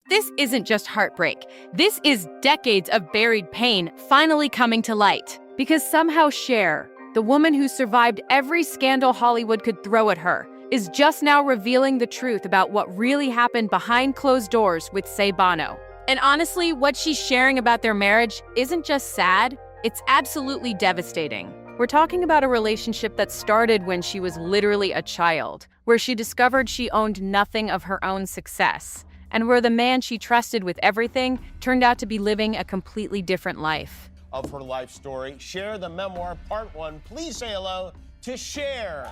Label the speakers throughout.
Speaker 1: This isn't just heartbreak. This is decades of buried pain finally coming to light. Because somehow Cher, the woman who survived every scandal Hollywood could throw at her, is just now revealing the truth about what really happened behind closed doors with Sonny Bono. And honestly, what she's sharing about their marriage isn't just sad, it's absolutely devastating. We're talking about a relationship that started when she was literally a child, where she discovered she owned nothing of her own success, and where the man she trusted with everything turned out to be living a completely different life.
Speaker 2: Of her life story, Cher the Memoir, Part 1. Please say hello to Cher.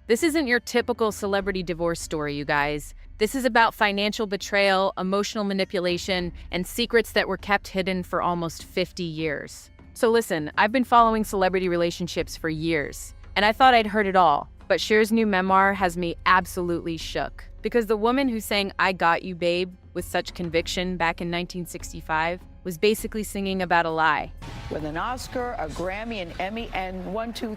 Speaker 1: This isn't your typical celebrity divorce story, you guys. This is about financial betrayal, emotional manipulation, and secrets that were kept hidden for almost 50 years. So listen, I've been following celebrity relationships for years, and I thought I'd heard it all. But Cher's new memoir has me absolutely shook. Because the woman who sang "I Got You, Babe" with such conviction back in 1965 was basically singing about a lie.
Speaker 3: With an Oscar, a Grammy, an Emmy, and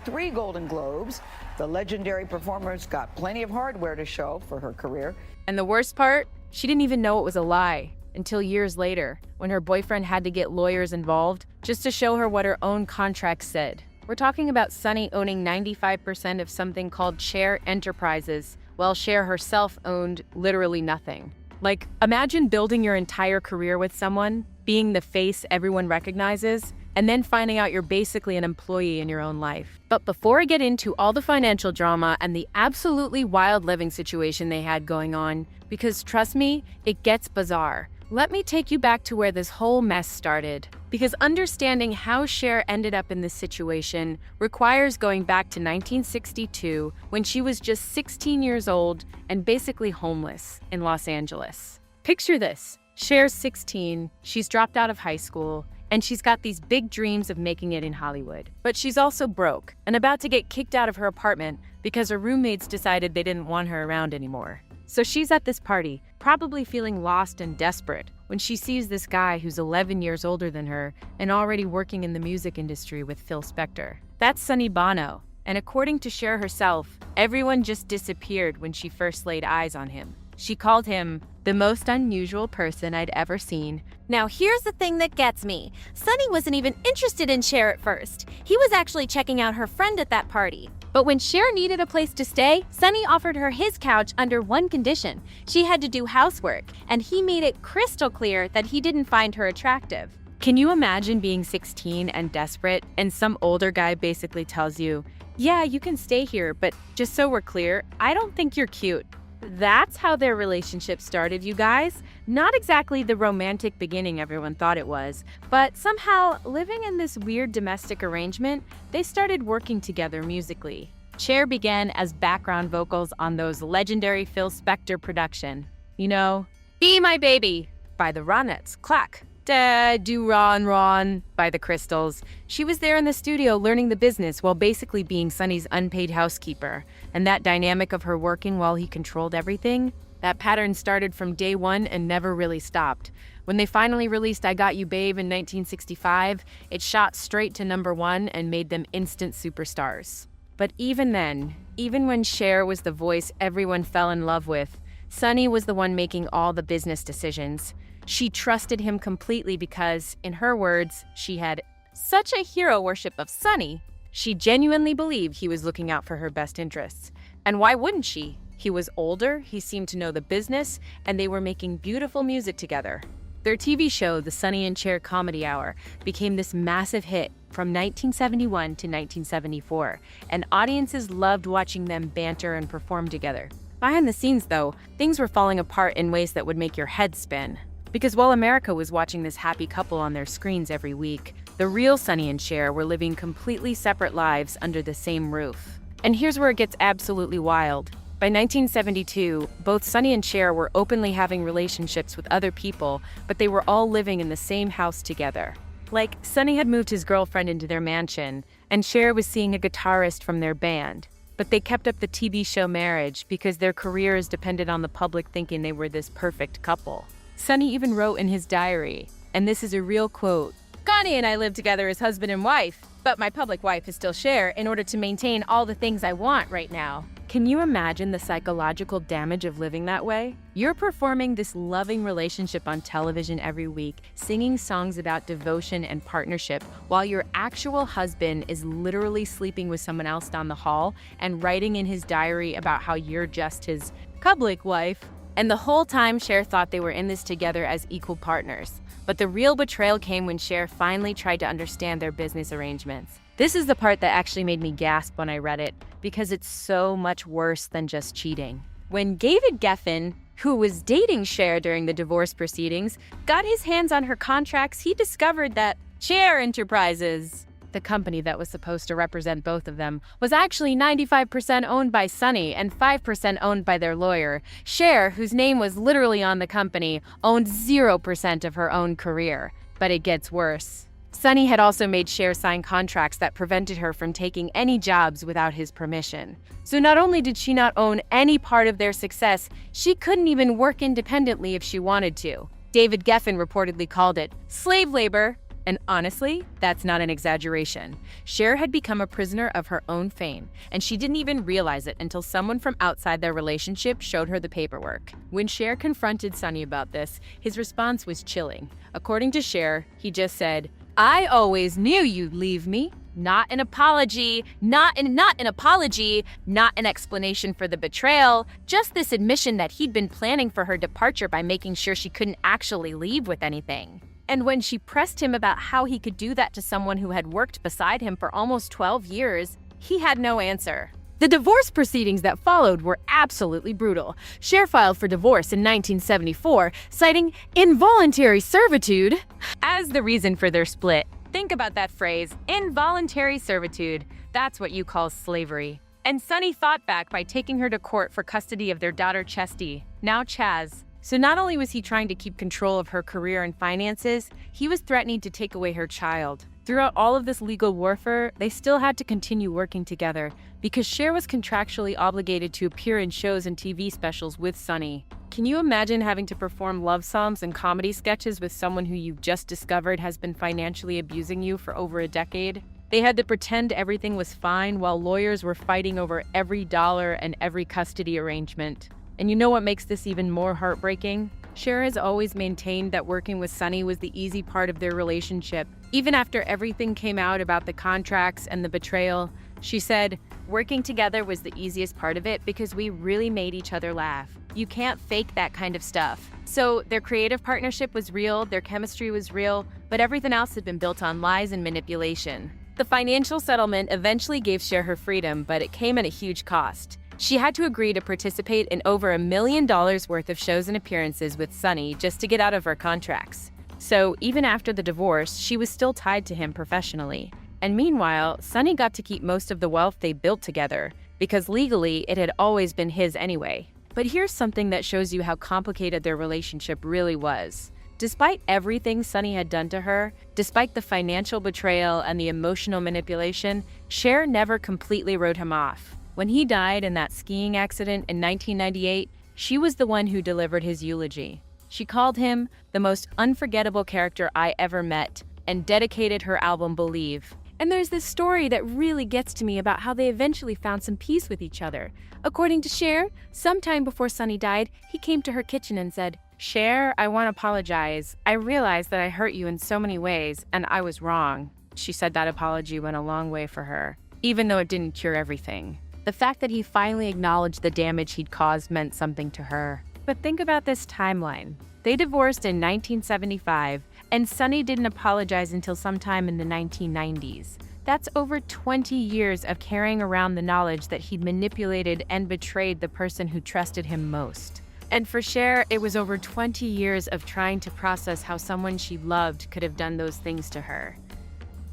Speaker 3: 3 Golden Globes, the legendary performer's got plenty of hardware to show for her career.
Speaker 1: And the worst part? She didn't even know it was a lie until years later, when her boyfriend had to get lawyers involved just to show her what her own contract said. We're talking about Sonny owning 95% of something called Cher Enterprises, while Cher herself owned literally nothing. Like, imagine building your entire career with someone, being the face everyone recognizes, and then finding out you're basically an employee in your own life. But before I get into all the financial drama and the absolutely wild living situation they had going on, because trust me, it gets bizarre, let me take you back to where this whole mess started. Because understanding how Cher ended up in this situation requires going back to 1962, when she was just 16 years old and basically homeless in Los Angeles. Picture this. Cher's 16, she's dropped out of high school, and she's got these big dreams of making it in Hollywood. But she's also broke and about to get kicked out of her apartment because her roommates decided they didn't want her around anymore. So she's at this party, probably feeling lost and desperate, when she sees this guy who's 11 years older than her and already working in the music industry with Phil Spector. That's Sonny Bono. And according to Cher herself, everyone just disappeared when she first laid eyes on him. She called him the most unusual person I'd ever seen.
Speaker 4: Now here's the thing that gets me. Sonny wasn't even interested in Cher at first. He was actually checking out her friend at that party. But when Cher needed a place to stay, Sonny offered her his couch under one condition. She had to do housework, and he made it crystal clear that he didn't find her attractive.
Speaker 1: Can you imagine being 16 and desperate, and some older guy basically tells you, "Yeah, you can stay here, but just so we're clear, I don't think you're cute." That's how their relationship started, you guys. Not exactly the romantic beginning everyone thought it was, but somehow, living in this weird domestic arrangement, they started working together musically. Cher began as background vocals on those legendary Phil Spector production. You know, "Be My Baby" by the Ronettes, "Clack, Da Do Ron" by the Crystals. She was there in the studio learning the business while basically being Sonny's unpaid housekeeper. And that dynamic of her working while he controlled everything, that pattern started from day one and never really stopped. When they finally released "I Got You, Babe" in 1965, it shot straight to #1 and made them instant superstars. But even then, even when Cher was the voice everyone fell in love with, Sonny was the one making all the business decisions. She trusted him completely because, in her words, she had such a hero worship of Sonny. She genuinely believed he was looking out for her best interests. And why wouldn't she? He was older, he seemed to know the business, and they were making beautiful music together. Their TV show, The Sonny and Cher Comedy Hour, became this massive hit from 1971 to 1974, and audiences loved watching them banter and perform together. Behind the scenes, though, things were falling apart in ways that would make your head spin. Because while America was watching this happy couple on their screens every week, the real Sonny and Cher were living completely separate lives under the same roof. And here's where it gets absolutely wild. By 1972, both Sonny and Cher were openly having relationships with other people, but they were all living in the same house together. Like, Sonny had moved his girlfriend into their mansion, and Cher was seeing a guitarist from their band. But they kept up the TV show marriage because their careers depended on the public thinking they were this perfect couple. Sonny even wrote in his diary, and this is a real quote, "Connie and I live together as husband and wife, but my public wife is still Cher in order to maintain all the things I want right now." Can you imagine the psychological damage of living that way? You're performing this loving relationship on television every week, singing songs about devotion and partnership, while your actual husband is literally sleeping with someone else down the hall and writing in his diary about how you're just his public wife. And the whole time, Cher thought they were in this together as equal partners. But the real betrayal came when Cher finally tried to understand their business arrangements. This is the part that actually made me gasp when I read it, because it's so much worse than just cheating. When David Geffen, who was dating Cher during the divorce proceedings, got his hands on her contracts, he discovered that Cher Enterprises, the company that was supposed to represent both of them, was actually 95% owned by Sonny and 5% owned by their lawyer. Cher, whose name was literally on the company, owned 0% of her own career. But it gets worse. Sonny had also made Cher sign contracts that prevented her from taking any jobs without his permission. So not only did she not own any part of their success, she couldn't even work independently if she wanted to. David Geffen reportedly called it slave labor. And honestly, that's not an exaggeration. Cher had become a prisoner of her own fame, and she didn't even realize it until someone from outside their relationship showed her the paperwork. When Cher confronted Sonny about this, his response was chilling. According to Cher, he just said, "I always knew you'd leave me." Not an apology, not an explanation for the betrayal, just this admission that he'd been planning for her departure by making sure she couldn't actually leave with anything. And when she pressed him about how he could do that to someone who had worked beside him for almost 12 years, he had no answer. The divorce proceedings that followed were absolutely brutal. Cher filed for divorce in 1974, citing involuntary servitude as the reason for their split. Think about that phrase, involuntary servitude. That's what you call slavery. And Sonny fought back by taking her to court for custody of their daughter Chesty, now Chaz. So not only was he trying to keep control of her career and finances, he was threatening to take away her child. Throughout all of this legal warfare, they still had to continue working together because Cher was contractually obligated to appear in shows and TV specials with Sonny. Can you imagine having to perform love songs and comedy sketches with someone who you've just discovered has been financially abusing you for over a decade? They had to pretend everything was fine while lawyers were fighting over every dollar and every custody arrangement. And you know what makes this even more heartbreaking? Cher has always maintained that working with Sonny was the easy part of their relationship. Even after everything came out about the contracts and the betrayal, she said, "Working together was the easiest part of it because we really made each other laugh. You can't fake that kind of stuff." So their creative partnership was real, their chemistry was real, but everything else had been built on lies and manipulation. The financial settlement eventually gave Cher her freedom, but it came at a huge cost. She had to agree to participate in over $1 million worth of shows and appearances with Sonny just to get out of her contracts. So even after the divorce, she was still tied to him professionally. And meanwhile, Sonny got to keep most of the wealth they built together, because legally it had always been his anyway. But here's something that shows you how complicated their relationship really was. Despite everything Sonny had done to her, despite the financial betrayal and the emotional manipulation, Cher never completely wrote him off. When he died in that skiing accident in 1998, she was the one who delivered his eulogy. She called him the most unforgettable character I ever met and dedicated her album Believe. And there's this story that really gets to me about how they eventually found some peace with each other. According to Cher, sometime before Sonny died, he came to her kitchen and said, "Cher, I want to apologize. I realized that I hurt you in so many ways, and I was wrong." She said that apology went a long way for her, even though it didn't cure everything. The fact that he finally acknowledged the damage he'd caused meant something to her. But think about this timeline. They divorced in 1975, and Sonny didn't apologize until sometime in the 1990s. That's over 20 years of carrying around the knowledge that he'd manipulated and betrayed the person who trusted him most. And for Cher, it was over 20 years of trying to process how someone she loved could have done those things to her.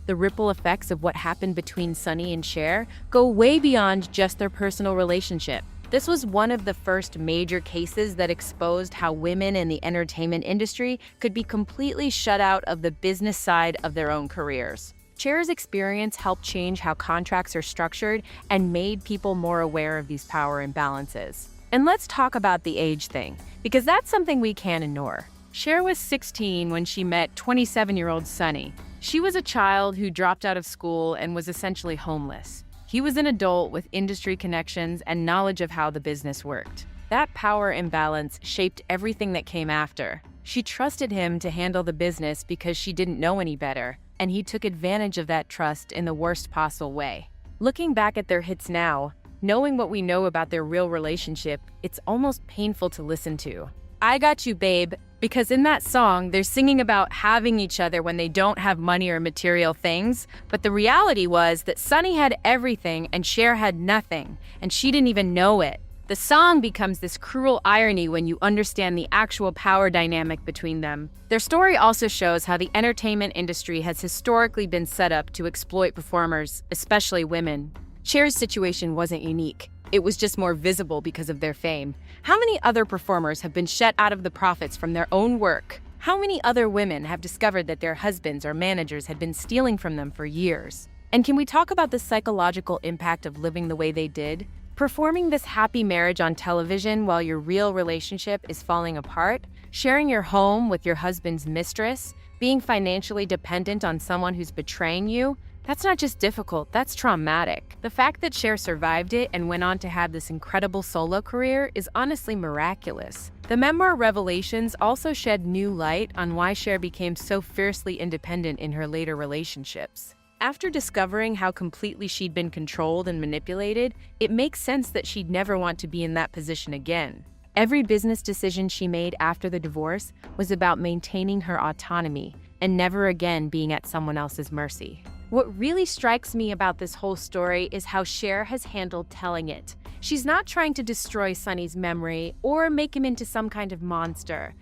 Speaker 1: The ripple effects of what happened between Sonny and Cher go way beyond just their personal relationship. This was one of the first major cases that exposed how women in the entertainment industry could be completely shut out of the business side of their own careers. Cher's experience helped change how contracts are structured and made people more aware of these power imbalances. And let's talk about the age thing, because that's something we can't ignore. Cher was 16 when she met 27-year-old Sonny. She was a child who dropped out of school and was essentially homeless. He was an adult with industry connections and knowledge of how the business worked. That power imbalance shaped everything that came after. She trusted him to handle the business because she didn't know any better, and he took advantage of that trust in the worst possible way. Looking back at their hits now, knowing what we know about their real relationship, it's almost painful to listen to. I Got You, Babe, because in that song, they're singing about having each other when they don't have money or material things, but the reality was that Sonny had everything and Cher had nothing, and she didn't even know it. The song becomes this cruel irony when you understand the actual power dynamic between them. Their story also shows how the entertainment industry has historically been set up to exploit performers, especially women. Cher's situation wasn't unique. It was just more visible because of their fame. How many other performers have been shut out of the profits from their own work? How many other women have discovered that their husbands or managers had been stealing from them for years? And can we talk about the psychological impact of living the way they did? Performing this happy marriage on television while your real relationship is falling apart, sharing your home with your husband's mistress, being financially dependent on someone who's betraying you, that's not just difficult, that's traumatic. The fact that Cher survived it and went on to have this incredible solo career is honestly miraculous. The memoir Revelations also shed new light on why Cher became so fiercely independent in her later relationships. After discovering how completely she'd been controlled and manipulated, it makes sense that she'd never want to be in that position again. Every business decision she made after the divorce was about maintaining her autonomy and never again being at someone else's mercy. What really strikes me about this whole story is how Cher has handled telling it. She's not trying to destroy Sonny's memory or make him into some kind of monster.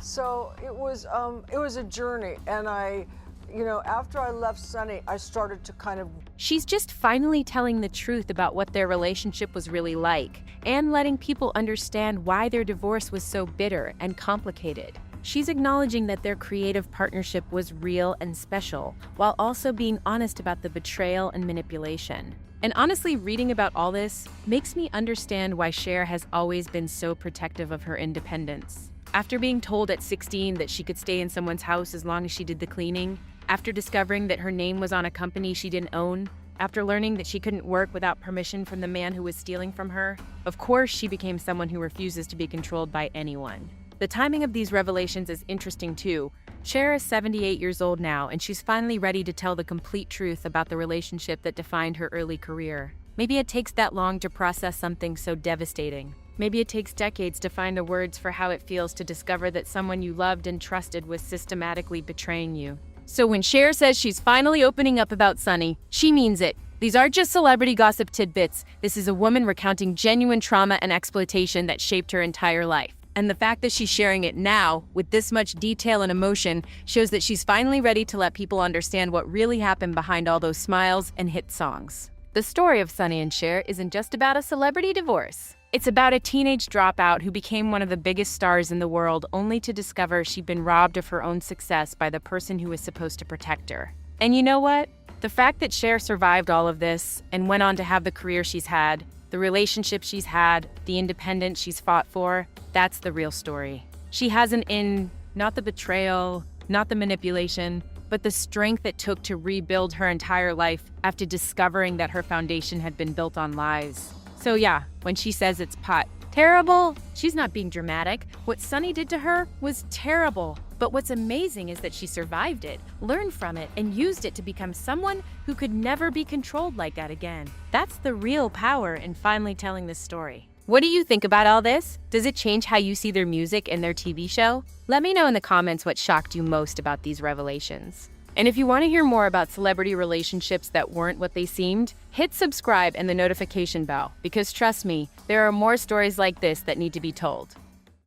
Speaker 5: So it was a journey, and after I left Sonny, I started to kind of...
Speaker 1: She's just finally telling the truth about what their relationship was really like, and letting people understand why their divorce was so bitter and complicated. She's acknowledging that their creative partnership was real and special, while also being honest about the betrayal and manipulation. And honestly, reading about all this makes me understand why Cher has always been so protective of her independence. After being told at 16 that she could stay in someone's house as long as she did the cleaning, after discovering that her name was on a company she didn't own, after learning that she couldn't work without permission from the man who was stealing from her, of course she became someone who refuses to be controlled by anyone. The timing of these revelations is interesting too. Cher is 78 years old now, and she's finally ready to tell the complete truth about the relationship that defined her early career. Maybe it takes that long to process something so devastating. Maybe it takes decades to find the words for how it feels to discover that someone you loved and trusted was systematically betraying you. So when Cher says she's finally opening up about Sonny, she means it. These aren't just celebrity gossip tidbits. This is a woman recounting genuine trauma and exploitation that shaped her entire life. And the fact that she's sharing it now, with this much detail and emotion, shows that she's finally ready to let people understand what really happened behind all those smiles and hit songs. The story of Sonny and Cher isn't just about a celebrity divorce. It's about a teenage dropout who became one of the biggest stars in the world only to discover she'd been robbed of her own success by the person who was supposed to protect her. And you know what? The fact that Cher survived all of this and went on to have the career she's had, the relationship she's had, the independence she's fought for, that's the real story. She has an in, not the betrayal, not the manipulation, but the strength it took to rebuild her entire life after discovering that her foundation had been built on lies. So yeah, when she says it's terrible, she's not being dramatic. What Sonny did to her was terrible. But what's amazing is that she survived it, learned from it, and used it to become someone who could never be controlled like that again. That's the real power in finally telling this story. What do you think about all this? Does it change how you see their music and their TV show? Let me know in the comments what shocked you most about these revelations. And if you want to hear more about celebrity relationships that weren't what they seemed, hit subscribe and the notification bell, because trust me, there are more stories like this that need to be told.